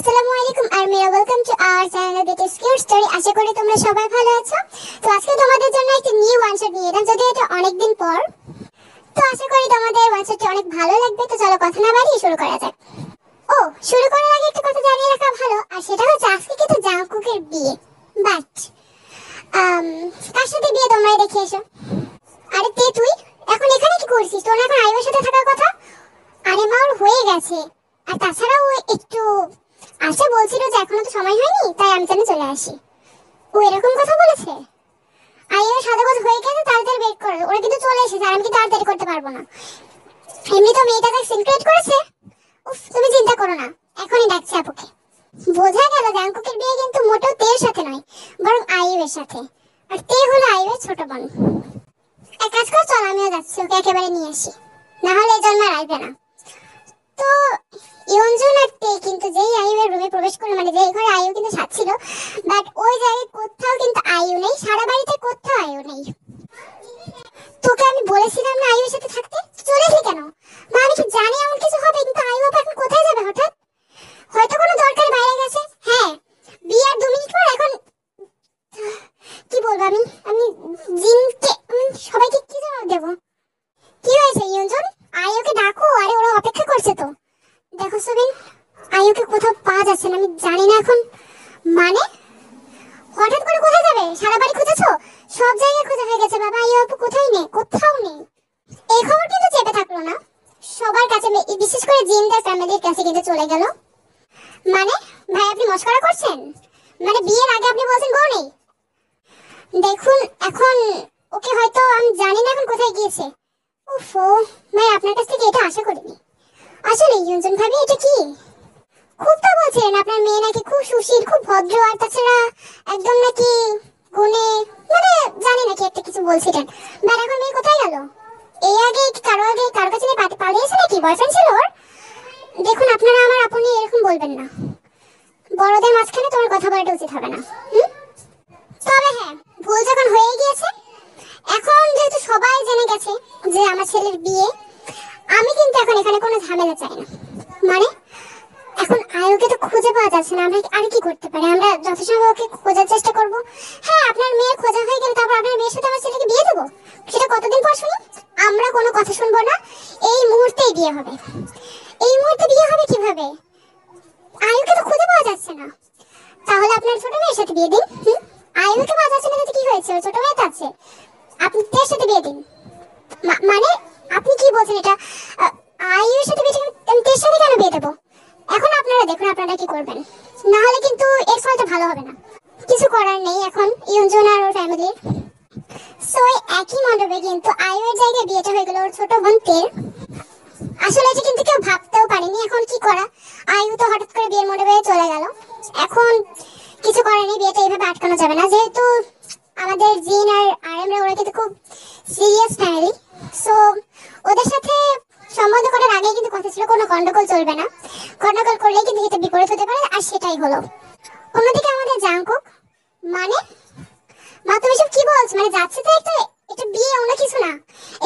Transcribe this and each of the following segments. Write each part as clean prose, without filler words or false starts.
আসসালামু আলাইকুম আর মেরা welcome to our channel বিটি স্কিউর স্টোরি। আশা করি তোমরা সবাই ভালো আছো। তো আজকে তোমাদের জন্য একটা নিউ ওয়ান শট নিয়ে এলাম, যদিও এটা অনেক দিন পর। তো আশা করি তোমাদের ওয়ান শটটি অনেক ভালো লাগবে। তো চলো কথা না বাড়িয়ে শুরু করা যাক। ও শুরু করার আগে একটা কথা জানিয়ে রাখা ভালো, আর সেটা হচ্ছে আজকে কিন্তু জাংকুকের বিয়ে। বাট কার সাথে বিয়ে তোমরাই দেখে এসো। আরে তুই এখন এখানে কি করছিস? তোর এখন আইবার সাথে থাকার কথা। আরে মা, ওর হয়ে গেছে। আর তাছাড়া ও একটু আচ্ছা বলছিল যে এখনো তো সময় হয়নি, তাই আমি জানি চলে আসি। ও এরকম কথা বলেছে? আইয়ের সাথে কথা হয়ে গেছে, তাড়াতাড়ি বের করো। ওরা কিন্তু চলে এসেছে, আর আমি কিন্তু তাড়াতাড়ি করতে পারবো না। এমনি তো মেয়েটাকে সিনক্রেট করেছে। উফ, তুমি চিন্তা করো না, এখনই ডাকছি আপুকে। বোঝা গেল জাংকুকের বিয়ে কিন্তু মোটেও তের সাথে নয়, বরং আইয়ের সাথে। আর তে হলো আইয়ের ছোট বোন। এক কাজ কর, চল আমিও যাচ্ছি, ওকে একেবারে নিয়ে আসি, না হলে এই জন্য আর আসবে না। তো ইয়ঞ্জন আর তে কিন্তু যেই আইয়ুর রুমে প্রবেশ করলো, মানে যেই ঘরে আইয়ু কিন্তু সাথ বাট ওই জায়গায় কোথাও কিন্তু আইয়ু নেই, সারা বাড়িতে কোথাও আইয়ু নেই। তোকে আমি বলেছিলাম না আইয়ুর সাথে থাকতে, চলে এলি কেন? মা আমি কি জানি এমন কিছু হবে, কিন্তু আইয়ু এখন কোথায় যাবে হঠাৎ? হয়তো কোনো দরকার বাইরে গেছে। হ্যাঁ, বিয়ার 2 মিনিট পর এখন কি বলবো আমি আমি জিনকে সবাইকে কি জবাব দেবো? কি হয়েছে ইয়ঞ্জন? আইয়ুকে ডাকো, আরে ওরা অপেক্ষা করছে তো। দেখো সুবিন, আইয়ুকে কোথাও পাওয়া যাচ্ছে না, আমি জানি না এখন। মানে হঠাৎ করে কোথায় যাবে? সারা বাড়ি খুঁজেছো? সব জায়গায় খোঁজা হয়ে গেছে বাবা, আইয়ু আপু কোথায় নেই, কোথাও নেই। এই খবর কিন্তু চেপে থাকলো না, সবার কাছে, বিশেষ করে জিনদের ফ্যামিলির কাছে কিন্তু চলে গেল। মানে ভাই আপনি মস্করা করছেন? মানে বিয়ের আগে আপনি বলছেন বউ নেই? দেখুন এখন ওকে হয়তো আমি জানি না এখন কোথায় গিয়েছে। উফো, ভাই আপনার কাছ থেকে এটা আশা করিনি। আসলে ইয়ঞ্জন ভাবি, এটা কি? খুব তো বলছেন আপনার মেয়ে নাকি খুব সুশীল, খুব ভদ্র, আর তাছাড়া একদম নাকি গুণে, মানে জানি নাকি একটা কিছু বলছিলেন। বাট এখন মেয়ে কোথায় গেল? এই আগে কারো কাছে নিয়ে পালিয়েছে নাকি? বয়ফ্রেন্ড ছিল ওর? দেখুন আপনারা আমার আপনি এরকম বলবেন না, বড়দের মাঝখানে তোমার কথা বলাটা উচিত হবে না। তবে হ্যাঁ, ভুল যখন হয়ে গিয়েছে, এখন যেহেতু সবাই জেনে গেছে যে আমার ছেলের বিয়ে, আমি কিন্তু এখন এখানে কোনো ঝামেলা চাই না। মানে এখন আয়ুকে তো খুঁজে পাওয়া যাচ্ছে না, আমরা আর কি করতে পারি? আমরা যথাসম্ভব ওকে খোঁজার চেষ্টা করব। হ্যাঁ, আপনার মেয়ে খোঁজা হয়ে গেলে তারপর আপনার মেয়ের সাথে আমার ছেলেকে বিয়ে দেবো, সেটা কতদিন পর শুনি? আমরা কোনো কথা শুনবো না, এই মুহূর্তেই বিয়ে হবে। এই মুহূর্তে বিয়ে হবে কিভাবে? আয়ুকে তো খুঁজে পাওয়া যাচ্ছে না। তাহলে আপনার ছোট মেয়ের সাথে বিয়ে দিন। আয়ুকে পাওয়া যাচ্ছে না তো কি হয়েছে? ছোট মেয়ে তো আছে, আপনি তের সাথে বিয়ে দিন। মানে আপনি কি বলছেন এটা? আয়ুর সাথে বিয়ে আমি তের সাথে কেন বিয়ে দেবো? এখন আপনারা দেখুন আপনারা কি করবেন, না হলে কিন্তু এর ফলটা ভালো হবে না। কিছু করার নেই এখন ইয়ঞ্জন আর ওর ফ্যামিলির। সো একই মণ্ডপে কিন্তু আয়ুর জায়গায় বিয়েটা হয়ে গেল ওর ছোট বোন তের। আসলে এটা কিন্তু কেউ ভাবতেও পারেনি। এখন কি করা, আয়ু তো হঠাৎ করে বিয়ের মণ্ডপে চলে গেল। এখন কিছু করার নেই, বিয়েটা এইভাবে আটকানো যাবে না। যেহেতু আমাদের জিন আর আরএমরা ওরা কিন্তু খুব সিরিয়াস ফ্যামিলি, সো ওদের সাথে সম্বন্ধ করার আগে কিন্তু কথা ছিল কোনো গন্ডগোল চলবে না। গন্ডগোল করলে কিন্তু এটা বিপরীত হতে পারে, আর সেটাই হলো। অন্যদিকে আমাদের জাংকুক, মানে মা তুমি সব কি বলছো? মানে যাচ্ছে তো একটা বিয়ে, অন্য কিছু না।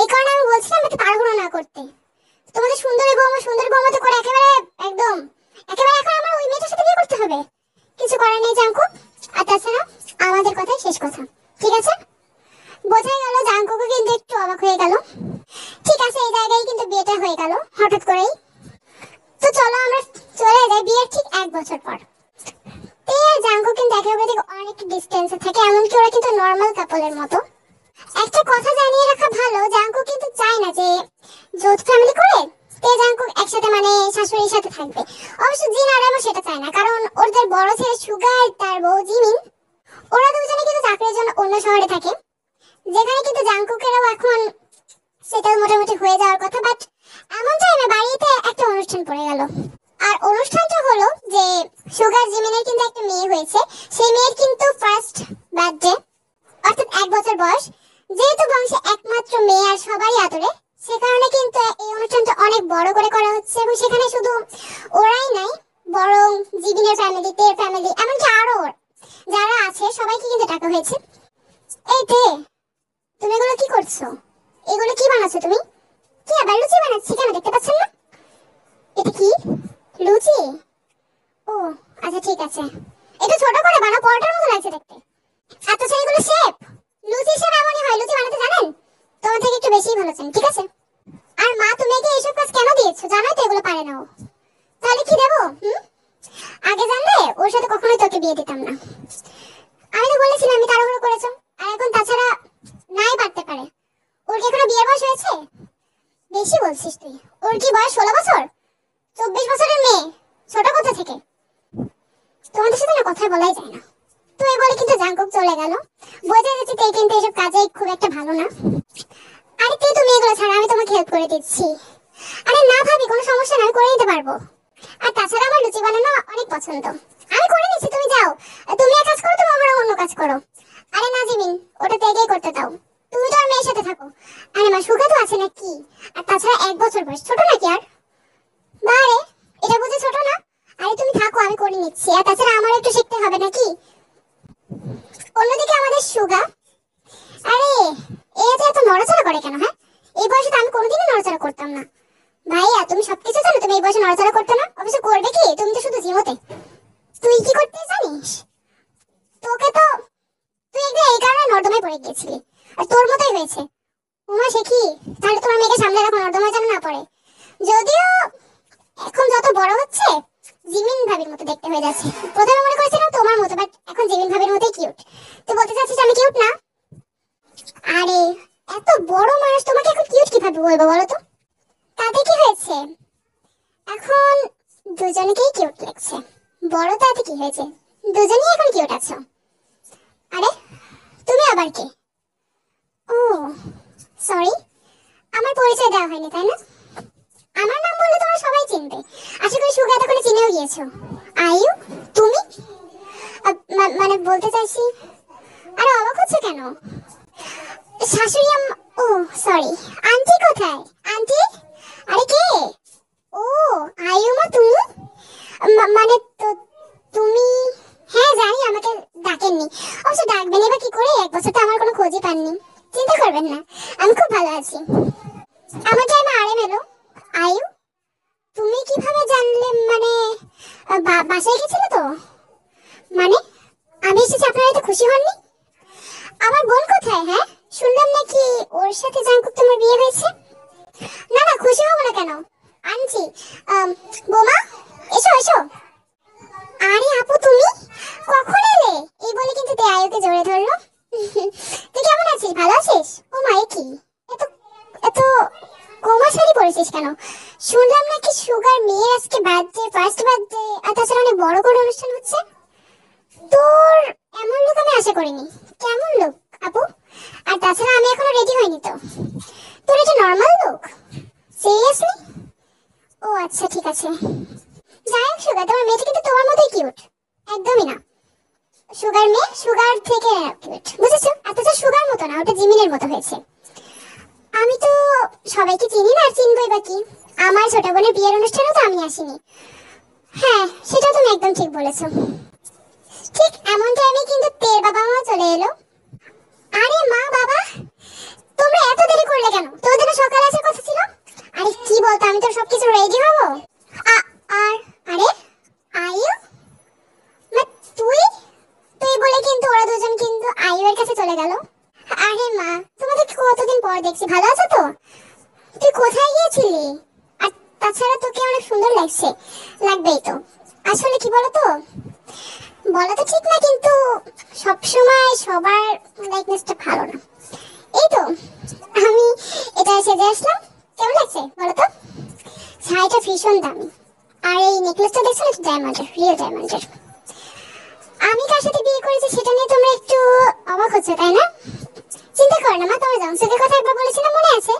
এই কারণে আমি বলছিলাম একটু তাড়াহুড়ো না করতে। তোমাদের সুন্দরী বৌমা তো করে একেবারে এখন আমার ওই মেয়েটার সাথে বিয়ে করতে হবে? কিছু করার নেই জাংকুক। আর তাছাড়া আমাদের কথাই শেষ কথা, ঠিক আছে? বোঝাই গেল জাংকুকও কিন্তু একটু অবাক হয়ে গেল। ঠিক আছে, এই জায়গায় কিন্তু বিয়েটা হয়ে গেল হঠাৎ করেই। তো চলো আমরা চলে যাই বিয়ের ঠিক 1 বছর পর। তে আর জাংকুক কিন্তু একে অপরের থেকে অনেক ডিস্টেন্সে থাকে, এমনকি ওরা কিন্তু নর্মাল কাপলের মতো। একটা কথা জানিয়ে রাখা ভালো, জাংকুক কিন্তু চায় না যে যৌথ ফ্যামিলি করে তে জাংকুক একসাথে মানে শাশুড়ির সাথে থাকবে। অবশ্য জিন আর এমন সেটা চায় না, কারণ ওদের বড় ছেলে সুগার তার বউ জিমিন, ওরা দুজনে কিন্তু চাকরির জন্য অন্য শহরে থাকে, যেখানে কিন্তু জাংকুকেরও এখন সেটা মোটামুটি হয়ে যাওয়ার কথা। বাট এমন টাইমে বাড়িতে একটা অনুষ্ঠান পড়ে গেল। আর অনুষ্ঠানটা হলো যে সুগার জিমিনের কিন্তু একটা মেয়ে হয়েছে, সেই মেয়ের কিন্তু ফার্স্ট বার্থডে, অর্থাৎ 1 বছর বয়স। যেহেতু বংশে একমাত্র মেয়ে আর সবারই আদরে, সে কারণে কিন্তু এই অনুষ্ঠানটা অনেক বড় করে করা হচ্ছে। এবং সেখানে শুধু ওরাই নাই, বরং জিবিনের ফ্যামিলি, তের ফ্যামিলি, এমনকি আরো যারা আছে সবাইকে কিন্তু ডাকা হয়েছে। এই তে, তুমি এগুলো কি করছো? এগুলো কি বানাচ্ছো তুমি? কি আবার লুচি বানাচ্ছি? কেন দেখতে পাচ্ছেন না? এটা কি লুচি? ও আচ্ছা ঠিক আছে, একটু ছোট করে বানাও, পরোটার মতো লাগছে দেখতে। আর তাছাড়া এগুলো শেপ, লুচি শেপ এমনই হয়, লুচি বানাতে জানেন? তোমার থেকে একটু বেশিই ভালো জানেন, ঠিক আছে। আর মা তুমি একে এইসব কাজ কেন দিয়েছো? জানোই তো এগুলো পারে না ও। তাহলে কি দেবো? আগে জানলে ওর সাথে কখনোই তোকে বিয়ে দিতাম না। আমি তো বলেছিলাম আমি তাড়াহুড়ো করেছো। আর এখন তাছাড়া নাই পারতে পারে। ওর কি এখনো বিয়ের বয়স হয়েছে? বেশি বলছিস তুই। ওর কি বয়স 16 বছর? 24 বছরের মেয়ে, ছোট কোথা থেকে? তোমাদের সাথে না কথা বলাই যায় না। তুই বলে কিন্তু জাঙ্কুক চলে গেল, বোঝা যাচ্ছে তুই কিন্তু এসব কাজে খুব একটা ভালো না। আরে তুই তুমি এগুলো ছাড়া, আমি তোমাকে হেল্প করে দিচ্ছি। আরে না ভাবি, কোনো সমস্যা না, আমি করে নিতে পারবো। আর তাছাড়া আমার লুচি বানানো অনেক পছন্দ, আমি করে নিচ্ছি, তুমি যাও। তুমি এক কাজ করো, তুমি আমার অন্য কাজ করো। আরে না জিমিন, ওটা তেগেই করতে দাও, তুমি তো আর মেয়ের সাথে থাকো। আরে মা সুখা তো আছে নাকি? আর তাছাড়া 1 বছর বয়স, ছোট নাকি আর? বারে, এটা বুঝে ছোট না? আরে তুমি থাকো, আমি করে নিচ্ছি। আর তাছাড়া আমার একটু শিখতে হবে নাকি? অন্যদিকে আমাদের সুগা, আরে এত নড়াচড়া করে কেন? হ্যাঁ, এই বয়সে তো আমি কোনোদিনই নড়াচড়া করতাম না। ভাইয়া তুমি সবকিছু জানো, তুমি এই বয়সে নড়াচড়া করতে না? অবশ্য করবে কি, তুমি তো শুধু জিমোতে। তুই কি করতে জানিস? তোকে তো, তুই একদিন এই কারণে নর্দমায় পড়ে গিয়েছিলি, আর তোর মতোই হয়েছে। উমা সে কি? তাহলে তোমার মেয়েকে সামনে রাখো, নর্দমায় যেন না পড়ে। যদিও এখন যত বড় হচ্ছে জিমিন ভাবির মতো দেখতে হয়ে যাচ্ছে। প্রথমে মনে করেছিলাম তোমার মতো, বাট এখন জিমিন ভাবির মতোই কিউট। তুই বলতে চাচ্ছিস আমি কিউট না? আরে এত বড় মানুষ তোমাকে এখন কিউট কিভাবে বলবো বলো তো? তাতে কি হয়েছে? এখন দুজনকেই কিউট লাগছে। বড় তাতে কি হয়েছে, দুজনেই এখন কিউট আছো। আরে তুমি আবার কে? ও সরি, আমার পরিচয় দেওয়া হয়নি তাই না? আমার নাম বললে তোমরা সবাই চিনবে। আশা করি সুগা এতক্ষণে চিনেও গিয়েছো। আয়ু, তুমি? মানে বলতে চাইছি। আরে অবাক হচ্ছে কেন? শাশুড়ি ও সরি, আন্টি কোথায়? আন্টি, আরে কে? ও আয়ু মা, তুমি? মানে তো তুমি, হ্যাঁ জানি আমাকে ডাকেননি। অবশ্য ডাকবেন এবার কি করে, 1 বছর তো আমার কোনো খোঁজই পাননি। চিন্তা করবেন না, আমি খুব ভালো আছি। আমার টাইমে আরে এলো। আয়ু, তুমি কিভাবে জানলে? মানে বাসায় গেছিলে তো? মানে আমি এসেছি, আপনারা এত খুশি হননি? আমার বোন কোথায়? হ্যাঁ, শুনলাম নাকি ওর সাথে জাঙ্কুক তোমার বিয়ে হয়েছে। না না, খুশি হব না কেন? আনছি। বোমা, এসো এসো। আরে আপু তুমি কখন এলে? এই বলে কিন্তু তে আয়ুকে জড়িয়ে ধরলো। তুই কেমন আছিস, ভালো আছিস? ও মা, কি এত এত কোমা শাড়ি পরেছিস কেন? শুনলাম নাকি সুগার মেয়ের আজকে বার্থডে, ফার্স্ট বার্থডে, আর তাছাড়া অনেক বড় করে অনুষ্ঠান হচ্ছে। তোর এমন লোক আমি আশা করিনি। কেমন লোক আপু? আর তাছাড়া আমি এখনো রেডি হইনি তো। তোর এটা নর্মাল লোক? সিরিয়াসলি? ও আচ্ছা ঠিক আছে। যাই হোক সুগা, তোমার মেয়েটা কিন্তু তোমার মতোই কিউট। একদমই না, সুগার মেয়ে সুগার থেকে কিউট, বুঝেছো? আর তাছাড়া সুগার মতো না, ওটা জিমিনের মতো হয়েছে। আমি তো সবাইকে চিনি না, আর চিনবই বা কি? আমার ছোট বোনের বিয়ের অনুষ্ঠানে তো আমি আসিনি। হ্যাঁ সেটা তুমি একদম ঠিক বলেছো। ঠিক এমন টাইমে কিন্তু তের বাবা মা চলে এলো। আরে মা বাবা, তোমরা এত দেরি করলে কেন? তোদের তো সকালে আসার কথা ছিল। আরে কি বলতো, আমি তো সবকিছু রেডি হবো। আর আরে আয়ু, তুই তুই বলে কিন্তু ওরা দুজন কিন্তু আয়ুর কাছে চলে গেল। আরে মা, তোমাদের কতদিন পর দেখছি, ভালো আছো তো? তুই কোথায় গিয়েছিলি? আর তাছাড়া তোকে অনেক সুন্দর লাগছে। লাগবেই তো। আসলে কি বলতো, বলা তো ঠিক না, কিন্তু সবসময় সবার লাইকনেসটা ভালো না। এই তো আমি এটা সেজে আসলাম, কেমন লাগছে বলো তো? শাড়িটা ভীষণ দামি, আর এই নেকলেসটা দেখছো না, ডায়মন্ডের, রিয়েল ডায়মন্ডের। আমি কার সাথে বিয়ে করেছি সেটা নিয়ে তোমরা একটু অবাক হচ্ছে তাই না? চিন্তা করো না মা, তোমার জংসুকের কথা একবার বলেছিলাম, মনে আছে?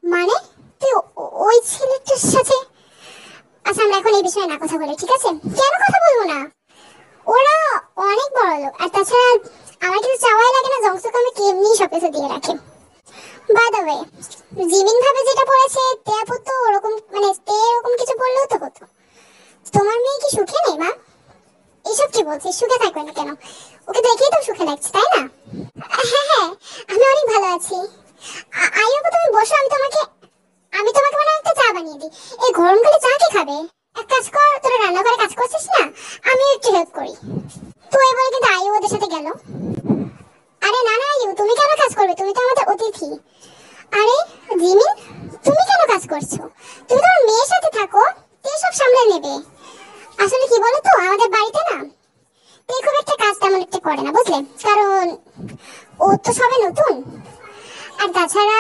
মানে তুই ওই ছেলেটার সাথে? আচ্ছা আমরা এখন এই বিষয়ে না কথা বলি, ঠিক আছে? কেন কথা বলবো না? ওরা অনেক বড় লোক, আর তাছাড়া আমার কিছু চাওয়াই লাগে না, জংসুক আমি কেমনি সবকিছু দিয়ে রাখে। বাই দ্য ওয়ে, জিমিন ভাবে যেটা পড়েছে তে আপু তো ওরকম, মানে তে এরকম কিছু বললেও তো হতো। তোমার মেয়ে কি সুখে নেই মা? এইসব কি বলছিস, সুখে থাকবে না কেন? ওকে দেখেই তো সুখে লাগছে তাই না? হ্যাঁ হ্যাঁ, আমি অনেক ভালো আছি। আয়ু আপু তুমি বসো, আমি তোমাকে মানে একটা চা বানিয়ে দিই। এই গরমকালে চা কে খাবে? এক কাজ কাজ কর, তোরা রান্না করে কাজ করছিস না, আমি একটু হেল্প করি। তো এই বলে কিন্তু আয়ু ওদের সাথে গেল। আরে না না আয়ু, তুমি কেন কাজ করবে, তুমি তো আমাদের অতিথি। আরে জিমিন, তুমি কেন কাজ করছো? তুমি তোমার মেয়ের সাথে থাকো, তে সব সামলে নেবে। আসলে কি বলো তো, আমাদের বাড়িতে না তে খুব একটা কাজ তেমন একটা করে না, বুঝলে, কারণ ও তো সবে নতুন। আর তাছাড়া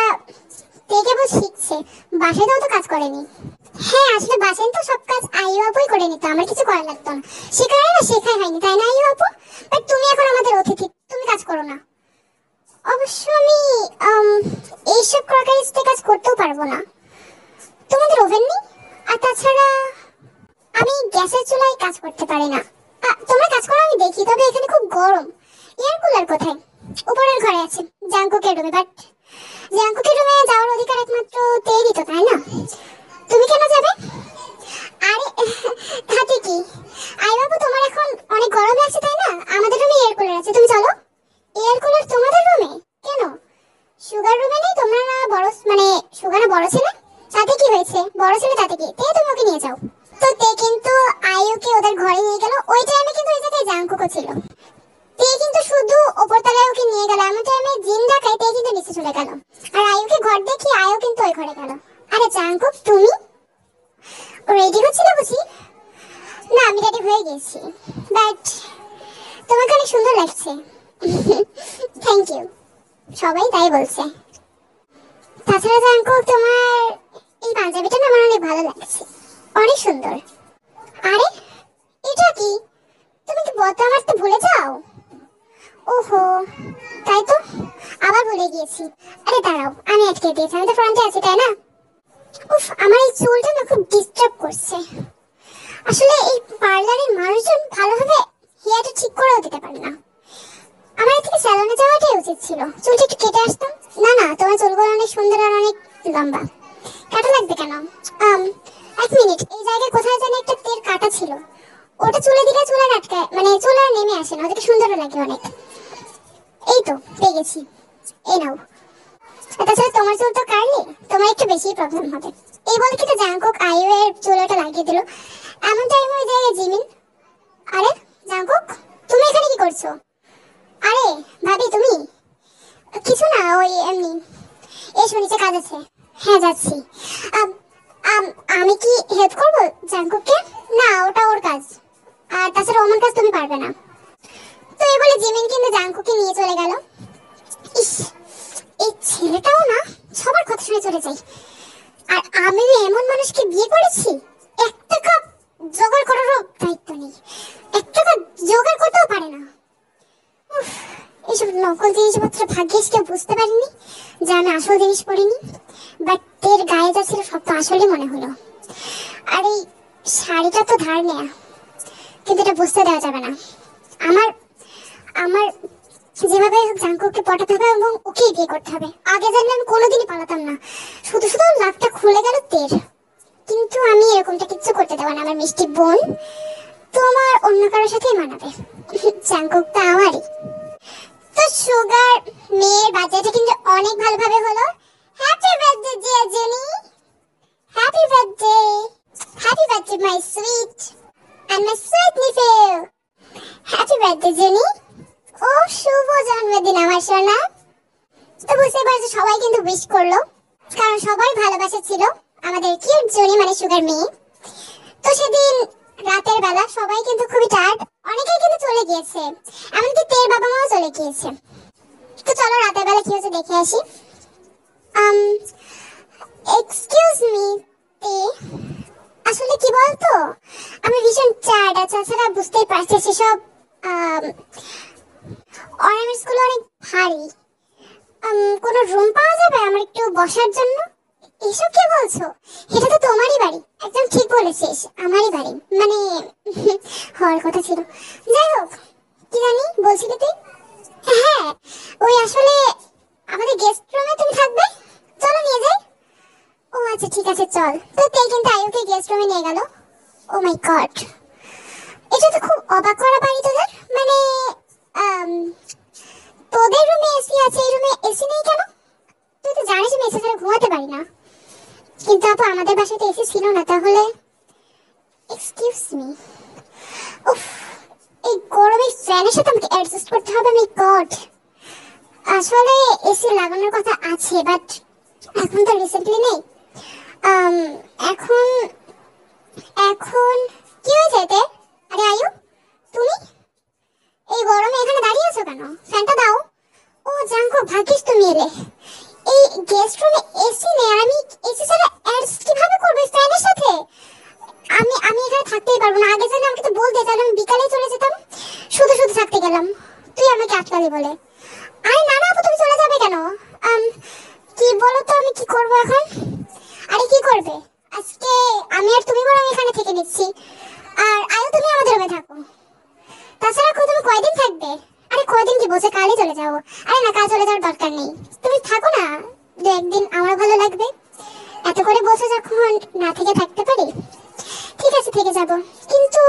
তে কেবল শিখছে, বাসায় তো কাজ করেনি। হ্যাঁ আসলে বাসায় তো সব কাজ আইয়ু আপুই করে নিত, আমার কিছু করা লাগতো না। শেখায় না, শেখাই হয়নি, তাই না আইয়ু আপু? বাট তুমি এখন আমাদের অতিথি, তুমি কাজ করো না। অবশ্য আমি এইসব ক্রকারিজতে কাজ করতেও পারবো না, তোমাদের ওভেন নেই। আর তাছাড়া আমি গ্যাসের চুলায় কাজ করতে পারি না। তোমরা কাজ করো আমি দেখি, তবে এখানে খুব গরম। এয়ার কুলার কোথায়? উপরের ঘরে আছে, জাঙ্কুকের রুমে। বাট জাঙ্কুকের রুমে যাওয়ার অধিকার একমাত্র তেই দিত, তাই না? তুমি কেন যাবে? আরে তাতে কি, আই বাবু তোমার এখন অনেক গরম লাগছে তাই না? আমাদের রুমে এয়ার কুলার আছে, তুমি চলো। এয়ার কুলার তোমাদের রুমে কেন? সুগার রুমে নেই? তোমরা না বড়, মানে সুগার না বড় ছেলে, তাতে কি হয়েছে? বড় ছেলে তাতে কি, তে তুমি ওকে নিয়ে যাও। তো তে কিন্তু আয়ুকে ওদের ঘরে নিয়ে গেল। ওই টাইমে কিন্তু ওই জায়গায় জাঙ্কুকও ছিল। তে কিন্তু শুধু ওপর তলায় ওকে নিয়ে গেল, এমন টাইমে জিন ডাকায় তে কিন্তু নিচে চলে গেল। আর আয়ুকে ঘর দেখি আয়ু কিন্তু ওই ঘরে গেল। আরে জাঙ্কুক, তুমি রেডি হচ্ছিল বুঝি? না আমি রেডি হয়ে গেছি, বাট তোমাকে অনেক সুন্দর লাগছে। থ্যাংক ইউ, সবাই তাই বলছে। তাছাড়া জাঙ্কুক, তোমার এই পাঞ্জাবিটা না আমার অনেক ভালো লাগছে, অনেক সুন্দর। আরে এটা কি, তুমি কি বোতাম মারতে ভুলে যাও? ওহো তাই তো, আবার ভুলে গিয়েছি। আরে দাঁড়াও, আমি আটকে দিয়েছি, আমি তো ফ্রন্টে আছি তাই না? উফ, আমার এই চুলটা না খুব ডিস্টার্ব করছে। আসলে এই পার্লারের মানুষজন ভালোভাবে হেয়ারটা ঠিক করেও দিতে পারে না। আমার এর থেকে স্যালনে যাওয়াটাই উচিত ছিল, চুলটা একটু কেটে আসতাম। না না, তোমার চুলগুলো অনেক সুন্দর আর অনেক লম্বা। কাটা লাগবে কেন? এক মিনিট, এই জায়গায় কোথায় জানি একটা তেল কাটা ছিল, ওটা চুলে দিলে চুল আর আটকায়, মানে চুল আর নেমে আসে না, ওটাকে সুন্দরও লাগে অনেক। এই তো পেয়ে গেছি, এই নাও। তাছাড়া তোমার চুল তো কাটলে তোমার একটু বেশি প্রবলেম হবে। এই বলে কিন্তু জাঙ্কুক আয়ু এর চুলটা লাগিয়ে দিল। এমন টাইমে ওই জায়গায় জিমিন। আরে জাঙ্কুক, তুমি এখানে কি করছো? আরে ভাবি তুমি? কিছু না, ওই এমনি। এসো নিচে কাজ আছে। হ্যাঁ যাচ্ছি। আমি কি হেল্প করবো জাঙ্কুককে? না ওটা ওর কাজ, আর তাছাড়া আমার কাজ তুমি পারবে না। তো এই বলে জিমিন কিন্তু জাঙ্কুককে নিয়ে চলে গেল। ইস, এই ছেলেটাও না সবার কথা শুনে চলে যায়। আর আমি এমন মানুষকে বিয়ে করেছি, এক টাকা জোগাড় করারও দায়িত্ব নেই, এক টাকা জোগাড় করতেও পারে না। এইসব নকল জিনিসপত্র ভাগ্যিস কেউ বুঝতে পারিনি যে আমি আসল জিনিস পরিনি। বাট এর গায়ে যা ছিল সব তো আসলে মনে হলো। আর এই শাড়িটা তো ধার নেয়া, কিন্তু এটা বুঝতে দেওয়া যাবে না। আমার আমার যেভাবে জাঙ্কুককে পটাতে হবে এবং ওকেই বিয়ে করতে হবে। আগে জানলে আমি কোনোদিনই পালাতাম না, শুধু শুধু লাভটা খুলে গেল তের। কিন্তু আমি এরকমটা কিচ্ছু করতে দেবো না, আমার মিষ্টি বোন তোমার অন্য কারোর সাথেই মানাবে। জাঙ্কুকটা আমারই। তো সুগার মেয়ের বাচ্চাটা কিন্তু অনেক ভালোভাবে হলো। Happy birthday dear Jenny, happy birthday, happy birthday my sweet and my sweet nephew. Happy birthday Jenny, ও শুভ জন্মদিন আমার সোনা। তো বুঝতে পারছো সবাই কিন্তু উইশ করলো, কারণ সবাই ভালোবাসা ছিল আমাদের কিউট জনি মানে সুগার মেয়ে। তো সেদিন রাতের বেলা সবাই কিন্তু খুবই টায়ার্ড, অনেকেই কিন্তু চলে গিয়েছে, এমনকি তের বাবা মাও চলে গিয়েছে। তো চলো রাতের বেলা কি হচ্ছে দেখে আসি। এক্সকিউজ মি তে, আসলে কি বলতো আমি ভীষণ টায়ার্ড আছে, তাছাড়া বুঝতেই পারছি সেসব অর্নামেন্টস গুলো অনেক ভারী। কোনো রুম পাওয়া যাবে আমার একটু বসার জন্য? এসব কি বলছো, এটা তো তোমারই বাড়ি। একদম ঠিক বলেছিস, আমারই বাড়ি, মানে হওয়ার কথা ছিল। যাই হোক, কি জানি বলছিলি তুই? হ্যাঁ ওই আসলে আমাদের গেস্ট রুমে তুমি থাকবে, চলো নিয়ে যাই। ও আচ্ছা ঠিক আছে চল। তো তে কিন্তু আয়ুকে গেস্ট রুমে নিয়ে গেল। ও মাই গড, এটা তো খুব অবাক করা বাড়ি তোদের, মানে তোদের রুমে এসি আছে, এই রুমে এসি নেই কেন? তুই তো জানিস আমি এসি ছাড়া ঘুমাতে পারি না। কিন্তু আপু আমাদের বাসাতে এসি ছিল না, তাহলে এক্সকিউজ মি। উফ, এই গরমে ফ্যানের সাথে আমাকে অ্যাডজাস্ট করতে হবে। আমি গড, আসলে এসি লাগানোর কথা আছে, বাট এখন তো রিসেন্টলি নেই। এখন এখন কি হয়েছে এতে? আরে আয়ু, তুমি এই গরমে এখানে দাঁড়িয়ে আছো কেন? ফ্যানটা দাও। ও জাঙ্কু, ভাগ্যিস তুমি এলে। এই গেস্ট রুমে এসি নেই, আর আমি এসি ছাড়া অ্যাডজাস্ট কিভাবে করব ফ্যানের সাথে? আমি আমি এখানে থাকতেই পারবো না। আগে জানি আমাকে তো বলতে, তাহলে আমি বিকালে চলে যেতাম। শুধু শুধু থাকতে গেলাম, তুই আমাকে আটকালি বলে। আরে না না আপু, তুমি চলে যাবে কেন? কি বলো তো, আমি কি করব এখন? আরে কি করবে? আজকে আমি আর তুমি বরং এখানে থেকে নিচ্ছি, আর আয়ু তুমি আমাদের রুমে থাকো। তাছাড়া তুমি কয়দিন থাকবে? আরে কয়দিন কি বসে, কালই চলে যাও। আরে না, কাল চলে যাওয়ার দরকার নেই, তুমি থাকো না দু একদিন, আমার ভালো লাগবে। এত করে বসে যখন না থেকে থাকতে পারি, ঠিক আছে থেকে যাব। কিন্তু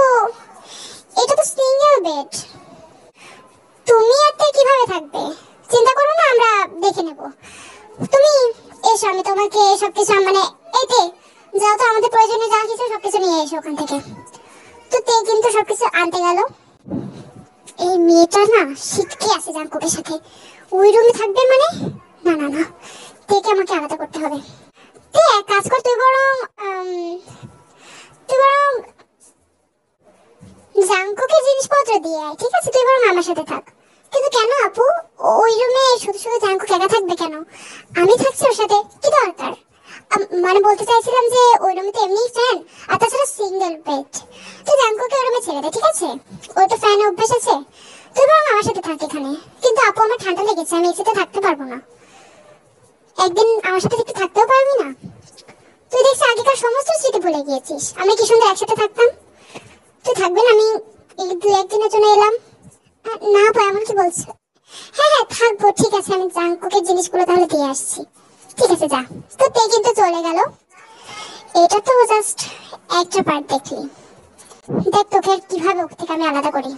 এটা তো সিঙ্গেল বেড, তুমি এতে কিভাবে থাকবে? চিন্তা করো না, আমরা দেখে নেব। তুমি এসো, আমি তোমাকে সবকিছু মানে এইতে যাও তো, আমাদের প্রয়োজনীয় যা কিছু সবকিছু নিয়ে এসো ওখান থেকে। তো তে কিন্তু সবকিছু আনতে গেল। এই মেয়েটা না শিটকে আছে জাঙ্কুকের সাথে, ওই রুমে থাকবে মানে? না না না, তেকে আমাকে আলাদা করতে হবে। তে এক কাজ কর, তুই বরং জাঙ্কুকে জিনিসপত্র দিয়ে আয়, ঠিক আছে? তুই বরং আমার সাথে থাক। কিন্তু কেন আপু, ওই রুমে শুধু শুধু জাঙ্কুক একা থাকবে কেন? আমি থাকছি ওর সাথে, কি দরকার? মানে বলতে চাইছিলাম যে ওই রুমে তো এমনি ফ্যান, আর তাছাড়া সিঙ্গেল বেড। তুই জাঙ্কুকে ওই রুমে ছেড়ে দে, ঠিক আছে? ওর তো ফ্যানে অভ্যাস আছে। তুই বরং আমার সাথে থাক এখানে। কিন্তু আপু, আমার ঠান্ডা লেগেছে, আমি এসিতে থাকতে পারবো না। একদিন আমার সাথে একটু থাকতেও পারবি না? তুই দেখছি আগেকার সমস্ত স্মৃতি ভুলে গিয়েছিস, আমরা কি সুন্দর একসাথে থাকতাম। তুই থাকবেন, আমি এই দু একদিনের জন্য এলাম। না আপু, এমন কি বলছো? হ্যাঁ হ্যাঁ থাকবো, ঠিক আছে। আমি জাঙ্কুকের জিনিসগুলো তাহলে দিয়ে আসছি, ঠিক আছে যা। তো তে কিন্তু চলে গেল। এটা তো জাস্ট একটা পার্ট দেখলি, দেখ তোকে কিভাবে ওকে থেকে আমি আলাদা করি।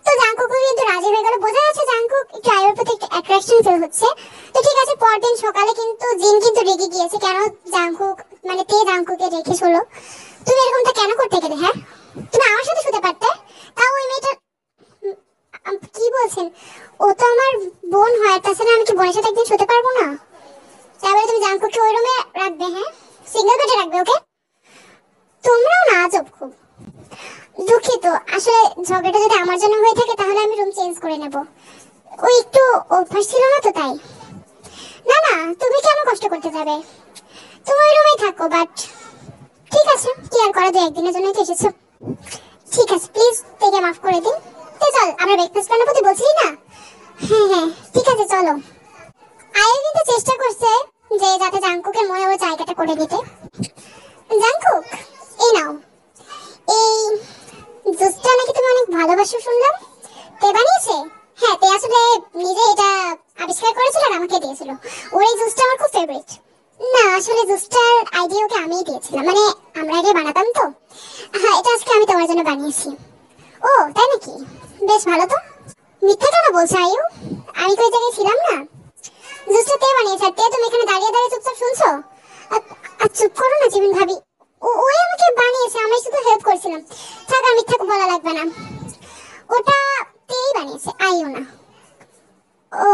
তো জাঙ্কুকও কিন্তু রাজি হয়ে গেল, বোঝা যাচ্ছে জাঙ্কুক একটু আয়ুর প্রতি একটু অ্যাট্রাকশন ফিল হচ্ছে। তো ঠিক আছে, পরদিন সকালে কিন্তু জিন কিন্তু রেগে গিয়েছে, কেন জাঙ্কুক মানে তে জাঙ্কুকে রেখে চলো। তুমি এরকমটা কেন করতে গেলে? হ্যাঁ, তুমি আমার সাথে শুতে পারতে। তাও ওই মেয়েটা, কি বলছেন? ও তো আমার বোন হয়, তাছাড়া আমি কি বোনের সাথে একদিন শুতে পারবো না? তারপরে তুমি জাঙ্কুকে ওই রুমে রাখবে? হ্যাঁ, সিঙ্গেল বেডে রাখবে ওকে? তোমরাও না আজব খুব। দুঃখিত, আসলে ঝগড়াটা যদি আমার জন্য হয়ে থাকে তাহলে আমি রুম চেঞ্জ করে নেব। ওই একটু অভ্যাস ছিল না তো তাই। না না, তুমি কেন কষ্ট করতে যাবে? তুমি ওই রুমেই থাকো, বাট ঠিক আছে, কি আর করা, দু একদিনের জন্যই তো এসেছো। ঠিক আছে, প্লিজ থেকে মাফ করে দিন। তো চল আমরা ব্রেকফাস্ট বানাবো, তুই বলছিলি না? হ্যাঁ হ্যাঁ ঠিক আছে চলো। আয়ু কিন্তু চেষ্টা করছে যে যাতে জাঙ্কুকের মনে ওই জায়গাটা করে দিতে। জাঙ্কুক, এই নাও, এই জুসটা নাকি তুমি অনেক ভালোবাসো শুনলাম, তে বানিয়েছে? হ্যাঁ, তে আসলে নিজে এটা আবিষ্কার করেছিল আর আমাকে দিয়েছিল। ওর এই জুসটা আমার খুব ফেভারিট। না আসলে জুসটার আইডিয়া ওকে আমিই দিয়েছিলাম, মানে আমরা আগে বানাতাম তো। হ্যাঁ, এটা আজকে আমি তোমার জন্য বানিয়েছি। ও তাই নাকি? বেশ ভালো তো। মিথ্যা কেন বলছো আয়ু? আমি তো ওই জায়গায় ছিলাম না। জুসটা তে বানিয়েছে, আর তে তুমি এখানে দাঁড়িয়ে দাঁড়িয়ে চুপচাপ শুনছো? আর চুপ করো না জিমিন ভাবি, ওই আমাকে বানিয়েছে, আমি শুধু হেল্প করছিলাম। থাক, আর মিথ্যা বলা লাগবে না, ওটা তেই বানিয়েছে, আয়ু না। ও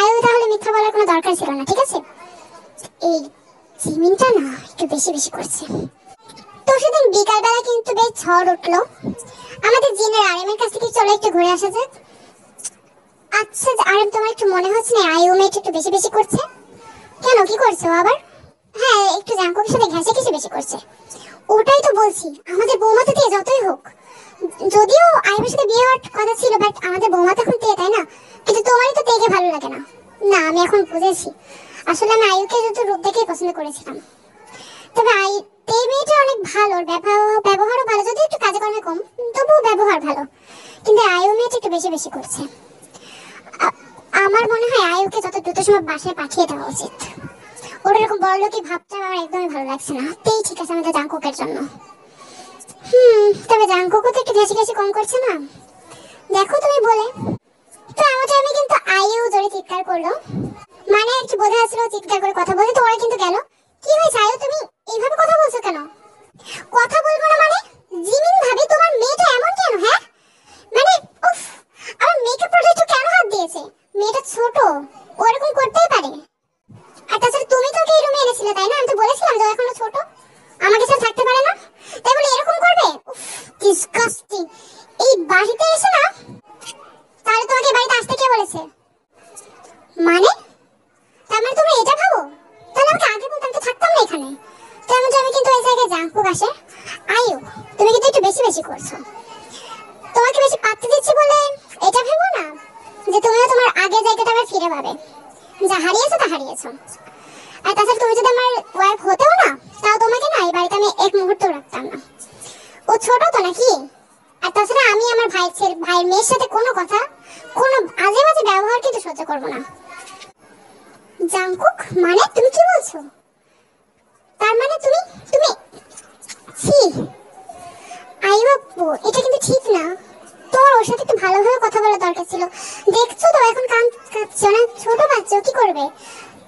আয়ু, তাহলে মিথ্যা বলার কোনো দরকার ছিল না, ঠিক আছে? এই জিমিনটা না একটু বেশি বেশি করছে। তো সেদিন বিকালবেলা কিন্তু বেশ ঝড় উঠলো। আমাদের জিনের আরেমের কাছ থেকে চলো একটু ঘুরে আসা যাক। আচ্ছা আরেম, তোমার একটু মনে হচ্ছে না আয়ু মেয়েটা একটু বেশি বেশি করছে? কেন, কি করছো আবার? হ্যাঁ, একটু জাঙ্কুকের সাথে ঘেঁষে কিছু বেশি করছে। ওটাই তো বলছি, আমাদের বৌমাতে দিয়ে যতই হোক, যদিও আইবের সাথে বিয়ে হওয়ার কথা ছিল, বাট আমাদের বৌমা তো এখন তে, তাই না? কিন্তু তোমারই তো তেকে ভালো লাগে না। না, আমি এখন বুঝেছি, আসলে আমি আয়ুকে যত রূপ দেখেই পছন্দ করেছিলাম। তবে তে মেয়েটা অনেক ভালো, ব্যবহারও ভালো, যদি একটু কাজে কর্মে কম, তবুও ব্যবহার ভালো। কিন্তু আয়ু মেয়েটা একটু বেশি বেশি করছে। আমার মনে হয় আয়ুকে যত দ্রুত সময় বাসায় পাঠিয়ে দেওয়া উচিত। ওর এরকম বড় লোকই ভাবটা আমার একদমই ভালো লাগছে না। তেই ঠিক আছে আমাদের জাঙ্কুকের জন্য। তবে জাঙ্কুকও তো একটু ঘেঁষে ঘেঁষে কম করছে না, দেখো তুমি বলে। তো আমার টাইমে কিন্তু আয়ু জোরে চিৎকার করলো, মানে আর কি বোঝা যাচ্ছিল চিৎকার করে কথা বলতে। তো ওরা কিন্তু গেল। কি হয়েছে আয়ু, তুমি এইভাবে কথা বলছো কেন? কথা বলবো না মানে? Jimmy disgusting. এই বাড়িতে এসে না, তাহলে তোমাকে বাড়িতে আসতে কে বলেছে? মানে তার মানে তোমরা এটা ভাবো? তাহলে আমাকে আগে বলতাম তো থাকতাম না এখানে। তেমন আমি কিন্তু এই জায়গায় জাঙ্কুক আসে। আয়ু, তুমি কিন্তু একটু বেশি বেশি করছো। তোমাকে বেশি পাত্তা দিচ্ছি বলে এটা ভেবো না যে তুমিও তোমার আগের জায়গাটা আবার ফিরে পাবে। যা হারিয়েছো তা হারিয়েছো। আর তাছাড়া তুমি যদি আমার ওয়াইফ হতেও না, তাও তোমাকে না এই বাড়িতে আমি এক মুহূর্ত রাখতাম না। ও ছোট তো নাকি? আর তাছাড়া আমি আমার ভাইয়ের মেয়ের সাথে কোনো কথা, কোনো আজে বাজে ব্যবহার কিন্তু সহ্য করবো না। জাঙ্কুক মানে তুমি কি বলছো? তার মানে তুমি তুমি ছি। আইয়ো আপু, এটা কিন্তু ঠিক না। তোর ওর সাথে একটু ভালোভাবে কথা বলা দরকার ছিল। দেখছো তো এখন কাঁদছে না, ছোট বাচ্চা, কি করবে?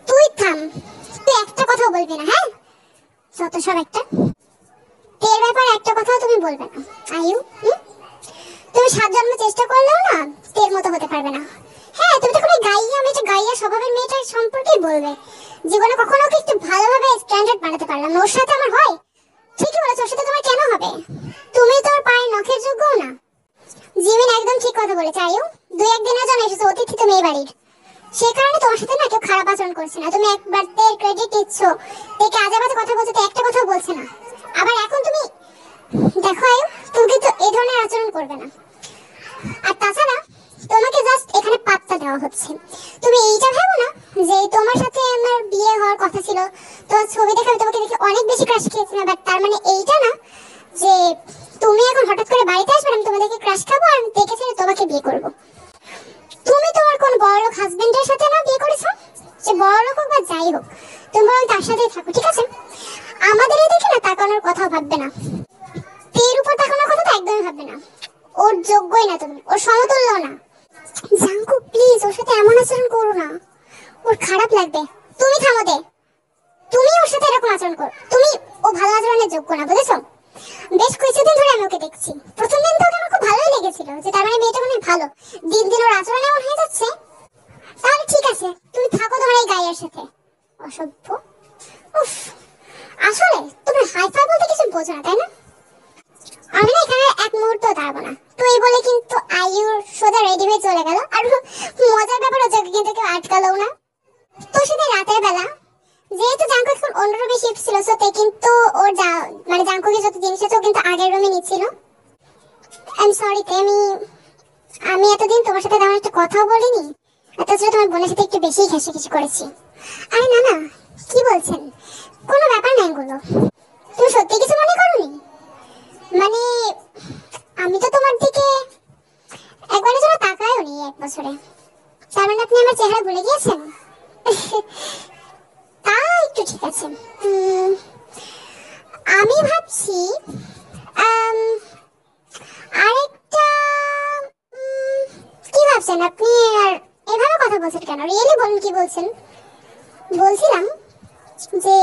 তুই থাম, তুই একটা কথাও বলবি না, হ্যাঁ? যত সব একটা। তের ব্যাপারে একটা কথাও তুমি বলবে না। আইয়ু, তুমি 7 জন্ম চেষ্টা করলেও না তের মতো হতে পারবে না। হ্যাঁ, তুমি তো কোনো গাইয়া মেয়েটা, গাইয়া স্বভাবের মেয়েটার সম্পর্কেই বলবে। জীবনে কখনো ওকে একটু ভালোভাবে স্ট্যান্ডার্ড বানাতে পারলাম না। ওর সাথে আমার হয়? ঠিকই বলেছো, ওর সাথে তোমার কেন হবে? তুমি তো ওর পায়ের নখের যোগ্যও না। জিমিন একদম ঠিক কথা বলেছে আয়ু। 2-1 দিনের জন্য এসেছো অতিথি তুমি এই বাড়ির, সে কারণে তোমার সাথে না কেউ খারাপ আচরণ করছে না। তুমি একবার তের ক্রেডিট দিচ্ছ, তেকে আজে বাজে কথা বলছো, তো একটা কথাও বলছে না। আবার এখন তুমি দেখো আয়ু, তুমি কিন্তু এই ধরনের আচরণ করবে না। আর তাছাড়া তোমাকে জাস্ট এখানে পাত্তা দেওয়া হচ্ছে। তুমি এইটা ভাবো না যে তোমার সাথে আমার বিয়ে হওয়ার কথা ছিল, তোমার ছবি দেখে আমি তোমাকে দেখে অনেক বেশি ক্রাশ খেয়েছিলাম। বাট তার মানে এইটা না যে তুমি এখন হঠাৎ করে বাড়িতে আসবে, আমি তোমাদেরকে ক্রাশ খাবো আর আমি দেখে ছেড়ে তোমাকে বিয়ে করবো। তুমি তোমার কোন বড়লোক হাজবেন্ডের সাথে না বিয়ে করেছো? সে বড়লোক হোক বা যাই হোক, তুমি বরং তার সাথেই থাকো, ঠিক আছে? আমাদের এই দেখে না তাকানোর কথা ভাববে না। তের উপর তাকানোর কথা তো একদমই ভাববে না। ওর যোগ্যই না তুমি, ওর সমতুল্য না। জাঙ্কুক প্লিজ ওর সাথে এমন আচরণ করো না, ওর খারাপ লাগবে। তুমি থামো দে, তুমি ওর সাথে এরকম আচরণ করো। তুমি, ও ভালো আচরণের যোগ্য না, বুঝেছো? বেশ কিছুদিন ধরে আমি ওকে দেখছি। প্রথম দিন তো ওকে আমার খুব ভালোই লেগেছিল, যে তার মানে মেয়েটা মনে ভালো। দিন দিন ওর আচরণ এমন হয়ে যাচ্ছে। তাহলে ঠিক আছে, তুমি থাকো তোমার এই গাইয়ের সাথে। অসভ্য। উফ, আসলে তুমি হাইফাই বলতে কিছু বোঝো না, তাই না? আমি না এখানে এক মুহূর্ত দাঁড়াবো না। তো এই বলে কিন্তু আইয়ুর সোজা রেডি হয়ে চলে গেল। আর মজার ব্যাপার হচ্ছে কিন্তু কেউ আটকালো না। তো সেটা রাতের বেলা, যেহেতু জাঙ্কুক এখন অন্য রুমে শিফট ছিল, সো তে কিন্তু ওর মানে জাঙ্কুকের যত জিনিস আছে ও কিন্তু আগের রুমে নিচ্ছিল। আই এম সরি তে, আমি এতদিন তোমার সাথে তেমন একটা কথাও বলিনি। তাছাড়া তোমার বোনের সাথে একটু বেশি ঘেঁষাঘেঁষি করেছি। আরে না না, কি বলছেন? কোনো ব্যাপার না এগুলো। তুমি সত্যি কিছু মনে করোনি? মানে আমি তো তোমার দিকে একবারের জন্য তাকাইও নি 1 বছরে। তার মানে আপনি আমার চেহারা ভুলে গিয়েছেন? তা একটু ঠিক আছে। আমি ভাবছি আরেকটা, কি ভাবছেন আপনি? আর এভাবে কথা বলছেন কেন? রিয়েলি বলুন কি বলছেন। বলছিলাম যে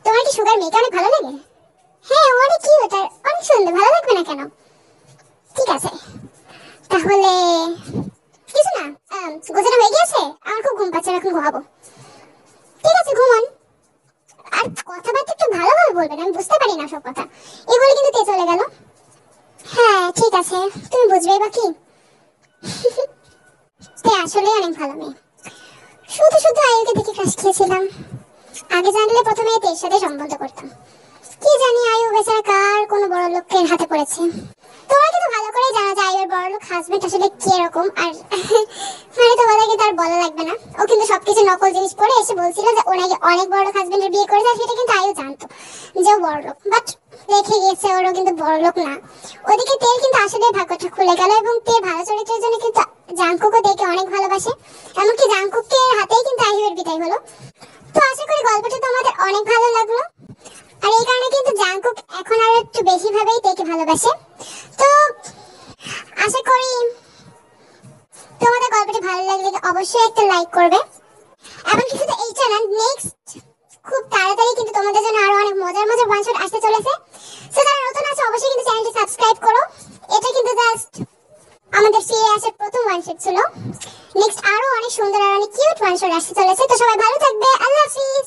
তোমার কি সুগার মেয়েকে অনেক ভালো লাগে? হ্যাঁ, অনেক কিউট আর অনেক সুন্দর, ভালো লাগবে না কেন? ঠিক আছে, তাহলে কিছু না, গোছানো হয়ে গিয়েছে? আমার খুব ঘুম পাচ্ছে, এখন ঘুমাবো। ঠিক আছে, ঘুমান। আর কথাবার্তা একটু ভালোভাবে বলবেন, আমি বুঝতে পারি না সব কথা। এই বলে কিন্তু তে চলে গেল। হ্যাঁ ঠিক আছে, তুমি বুঝবেই বা কি। তে আসলে অনেক ভালো মেয়ে। শুধু শুধু আয়ুকে দেখে ক্রাশ খেয়েছিলাম। আগে জানলে প্রথমে তের সাথে সম্বন্ধ করতাম। কি জানি আয়ু বেচারা কার কোনো বড় লোকের হাতে পড়েছে। তোমার কিন্তু ভালো করে জানা যায় আয়ুর বড় লোক হাজবেন্ড আসলে কি রকম। আর মানে তোমাদেরকে তার বলা লাগবে না, ও কিন্তু সবকিছু নকল জিনিস পরে এসে বলছিল যে ও নাকি অনেক বড় লোক হাজবেন্ডের বিয়ে করেছে। সেটা কিন্তু আয়ু জানতো যে ও বড় লোক, বাট দেখে গিয়েছে ওরও কিন্তু বড় লোক না। ওদিকে তেল কিন্তু আসলে ভাগ্যটা খুলে গেল এবং তে ভালো চরিত্রের জন্য কিন্তু জাঙ্কুকও দেখে অনেক ভালোবাসে। এমনকি জাঙ্কুকের হাতেই কিন্তু আয়ুর বিদায় হলো। তো আশা করি গল্পটা তোমাদের অনেক ভালো লাগলো। আর এই কারণে কিন্তু জাঙ্কুক এখন আর একটু বেশি ভাবেই তেকে ভালোবাসে। তো আশা করি তোমাদের গল্পটি ভালো লাগলে অবশ্যই একটা লাইক করবে। এমনকি শুধু এই চ্যানেল নেক্সট খুব তাড়াতাড়ি কিন্তু তোমাদের জন্য আরো অনেক মজার মজার ওয়ান শট আসতে চলেছে। সো যারা নতুন আছে অবশ্যই কিন্তু চ্যানেলটি সাবস্ক্রাইব করো। এটা কিন্তু জাস্ট আমাদের ফিরে আসার প্রথম ওয়ান শট ছিল। নেক্সট আরো অনেক সুন্দর আর অনেক কিউট ওয়ান শট আসতে চলেছে। তো সবাই ভালো থাকবে, আল্লাহ হাফিজ।